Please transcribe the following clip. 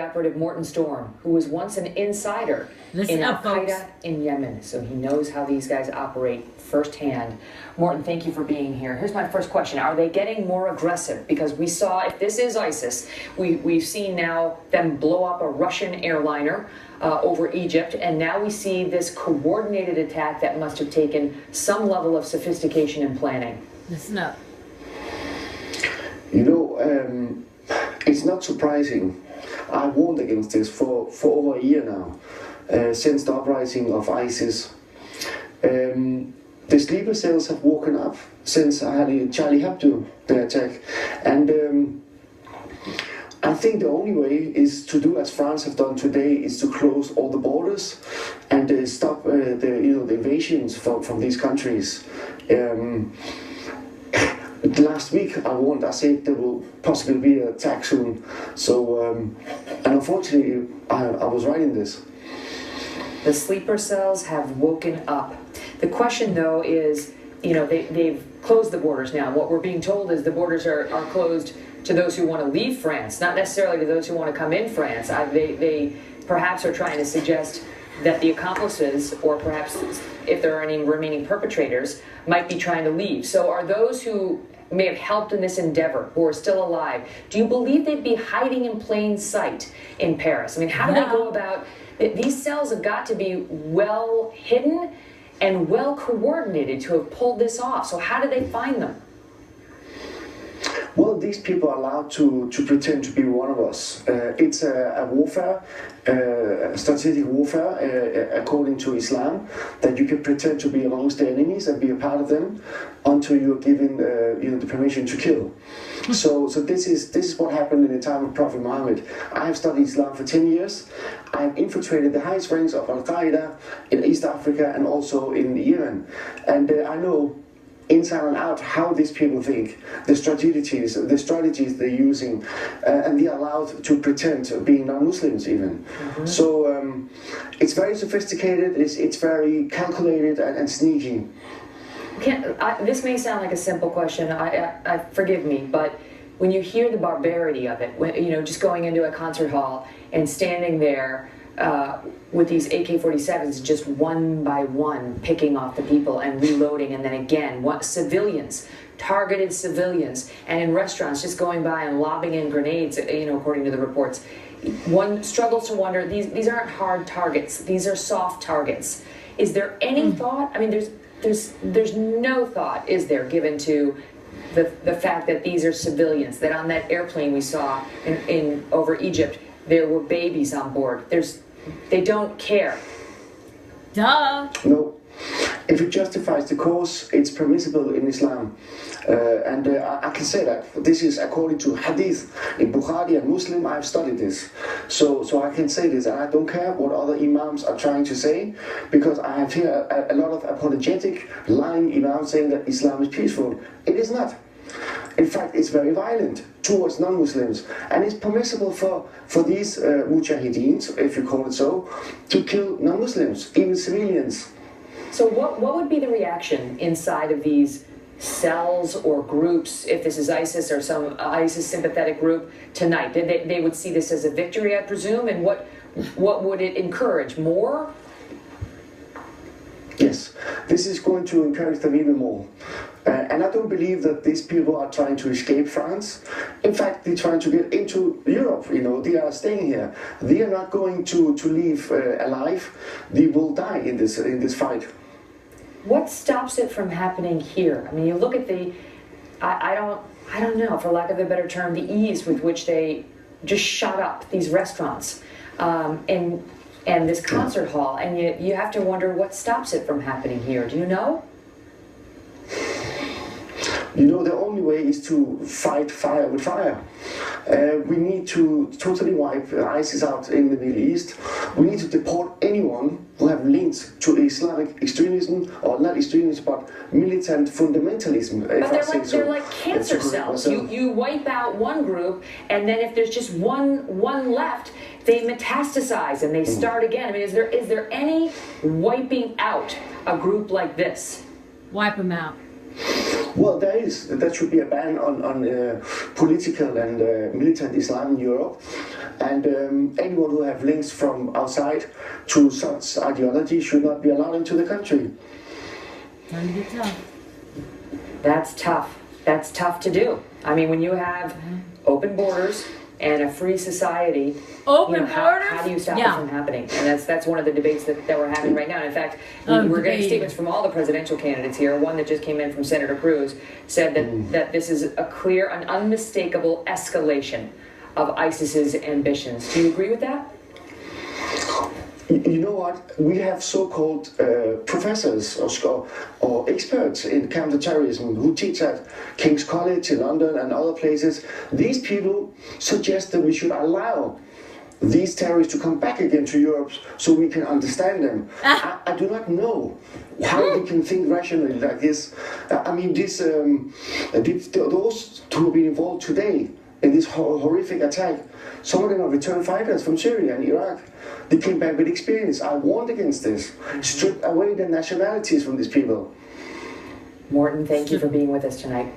operative Morton Storm, who was once an insider in Al-Qaeda in Yemen, so he knows how these guys operate firsthand. Morton, thank you for being here. Here's my first question. Are they getting more aggressive? Because we saw, if this is ISIS, we've seen now them blow up a Russian airliner over Egypt, and now we see this coordinated attack that must have taken some level of sophistication and planning. Listen up. You know, it's not surprising. I warned against this for over a year now, since the uprising of ISIS. The sleeper cells have woken up since Charlie Hebdo, the attack, and I think the only way is to do as France have done today, is to close all the borders and stop the invasions from these countries. Last week I said there will possibly be an attack soon. So, and unfortunately, I was right in this. The sleeper cells have woken up. The question, though, is, they've closed the borders now. What we're being told is the borders are closed to those who want to leave France, not necessarily to those who want to come in France. They perhaps are trying to suggest that the accomplices, or perhaps if there are any remaining perpetrators, might be trying to leave. So are those who may have helped in this endeavor, who are still alive, do you believe they'd be hiding in plain sight in Paris? I mean, how do they go about, these cells have got to be well hidden and well coordinated to have pulled this off. So how do they find them? Well, these people are allowed to pretend to be one of us. It's a warfare, strategic warfare, according to Islam, that you can pretend to be amongst the enemies and be a part of them until you're given the permission to kill. So this is what happened in the time of Prophet Muhammad. I have studied Islam for 10 years. I have infiltrated the highest ranks of Al-Qaeda in East Africa and also in Yemen. And I know inside and out how these people think, the strategies they're using, and they're allowed to pretend being non-Muslims even. Mm-hmm. So it's very sophisticated, it's very calculated and sneaky. This may sound like a simple question, I forgive me, but when you hear the barbarity of it, just going into a concert hall and standing there with these AK-47s, just one by one, picking off the people and reloading, and then again, civilians, targeted civilians, and in restaurants, just going by and lobbing in grenades, according to the reports. One struggles to wonder, these aren't hard targets, these are soft targets. Is there any thought? I mean, there's no thought, is there, given to the fact that these are civilians, that on that airplane we saw in over Egypt, there were babies on board. They don't care. Duh. No. If it justifies the cause, it's permissible in Islam. And I can say that. This is according to Hadith. In Bukhari and Muslim, I've studied this. So I can say this, and I don't care what other imams are trying to say, because I have here a lot of apologetic, lying imams saying that Islam is peaceful. It is not. In fact, it's very violent towards non-Muslims, and it's permissible for these mujahideens, if you call it so, to kill non-Muslims, even civilians. So what would be the reaction inside of these cells or groups, if this is ISIS or some ISIS sympathetic group tonight? They would see this as a victory, I presume, and what would it encourage? More? Yes, this is going to encourage them even more. And I don't believe that these people are trying to escape France. In fact, they're trying to get into Europe. They are staying here. They are not going to leave alive. They will die in this fight. What stops it from happening here? I mean, you look at I don't know, for lack of a better term, the ease with which they just shot up these restaurants and this concert hall, and you have to wonder what stops it from happening here. Do you know? The only way is to fight fire with fire. We need to totally wipe ISIS out in the Middle East. We need to deport anyone who have links to Islamic extremism, or not extremism, but militant fundamentalism. But they're like cancer cells. You wipe out one group, and then if there's just one left, they metastasize and they start again. I mean, is there any wiping out a group like this? Wipe them out. Well, there should be a ban on political and militant Islam in Europe, and anyone who have links from outside to such ideology should not be allowed into the country. Time to get tough. That's tough. That's tough to do. I mean, when you have open borders and a free society, Open how borders? do you stop Yeah. it from happening? And that's one of the debates that we're having right now. And in fact, Oh, we're getting debate. statements from all the presidential candidates here. One that just came in from Senator Cruz said that this is a clear and unmistakable escalation of ISIS's ambitions. Do you agree with that? You know what? We have so-called professors or experts in counterterrorism who teach at King's College in London and other places. These people suggest that we should allow these terrorists to come back again to Europe so we can understand them. I do not know how we can think rationally like this. I mean, those who have been involved today in this horrific attack, some of them are returned fighters from Syria and Iraq. They came back with experience. I warned against this. Strip away the nationalities from these people. Morton, thank you for being with us tonight.